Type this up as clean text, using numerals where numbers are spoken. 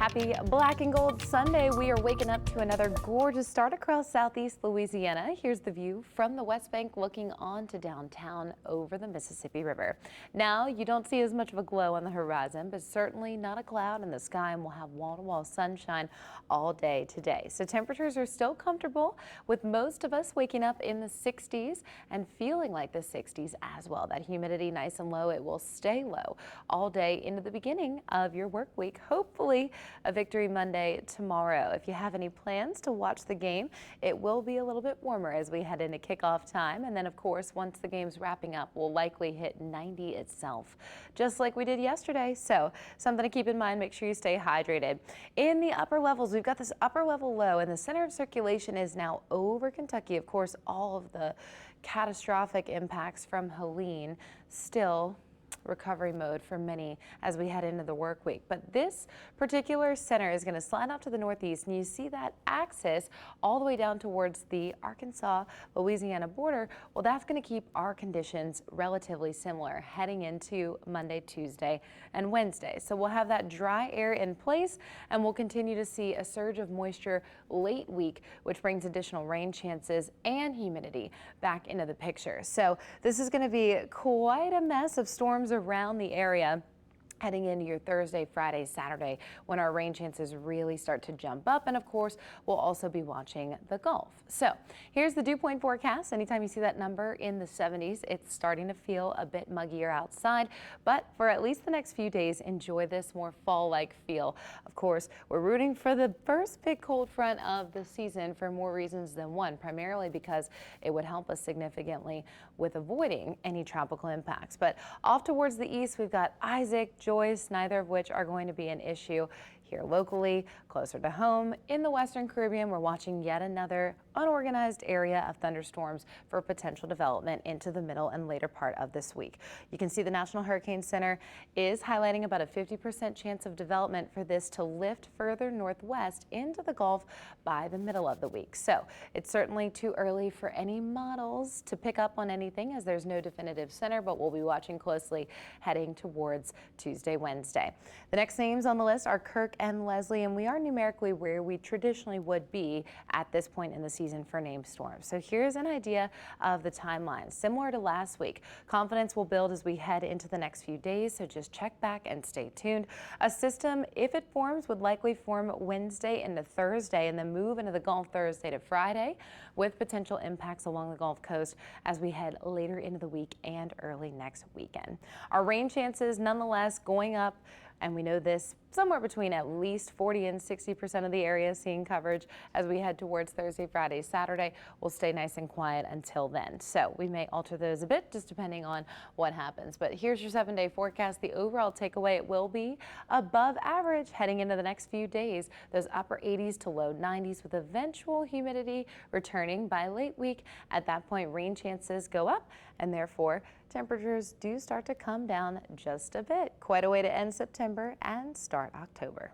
Happy Black and Gold Sunday. We are waking up to another gorgeous start across southeast Louisiana. Here's the view from the West Bank looking on to downtown over the Mississippi River. Now, you don't see as much of a glow on the horizon, but certainly not a cloud in the sky, and we'll have wall-to-wall sunshine all day today. So temperatures are still comfortable, with most of us waking up in the 60s and feeling like the 60s as well. That humidity nice and low. It will stay low all day into the beginning of your work week. Hopefully a victory Monday tomorrow. If you have any plans to watch the game, it will be a little bit warmer as we head into kickoff time. And then, of course, once the game's wrapping up, we'll likely hit 90 itself, just like we did yesterday. So something to keep in mind. Make sure you stay hydrated. In the upper levels, we've got this upper level low, and the center of circulation is now over Kentucky. Of course, all of the catastrophic impacts from Helene still recovery mode for many as we head into the work week. But this particular center is going to slide out to the northeast, and you see that axis all the way down towards the Arkansas-Louisiana border. Well, that's going to keep our conditions relatively similar heading into Monday, Tuesday, and Wednesday. So we'll have that dry air in place, and we'll continue to see a surge of moisture late week, which brings additional rain chances and humidity back into the picture. So this is going to be quite a mess of storms around the area heading into your Thursday, Friday, Saturday, when our rain chances really start to jump up. And of course, we'll also be watching the Gulf. So here's the dew point forecast. Anytime you see that number in the 70s, it's starting to feel a bit muggier outside. But for at least the next few days, enjoy this more fall-like feel. Of course, we're rooting for the first big cold front of the season for more reasons than one, primarily because it would help us significantly with avoiding any tropical impacts. But off towards the east, we've got Isaac, Joyce, neither of which are going to be an issue here locally. Closer to home in the Western Caribbean, we're watching yet another unorganized area of thunderstorms for potential development into the middle and later part of this week. You can see the National Hurricane Center is highlighting about a 50% chance of development for this to lift further northwest into the Gulf by the middle of the week. So it's certainly too early for any models to pick up on anything, as there's no definitive center, but we'll be watching closely heading towards Tuesday, Wednesday. The next names on the list are Kirk and Leslie, and we are numerically where we traditionally would be at this point in the season for named storms. So here's an idea of the timeline. Similar to last week, confidence will build as we head into the next few days, so just check back and stay tuned. A system, if it forms, would likely form Wednesday into Thursday and then move into the Gulf Thursday to Friday, with potential impacts along the Gulf Coast as we head later into the week and early next weekend. Our rain chances nonetheless going up, and we know this somewhere between at least 40 and 60% of the area seeing coverage as we head towards Thursday, Friday, Saturday. We'll stay nice and quiet until then. So we may alter those a bit just depending on what happens. But here's your 7-day forecast. The overall takeaway, it will be above average heading into the next few days. Those upper 80s to low 90s with eventual humidity returning by late week. At that point, rain chances go up, and therefore temperatures do start to come down just a bit. Quite a way to end September and start October.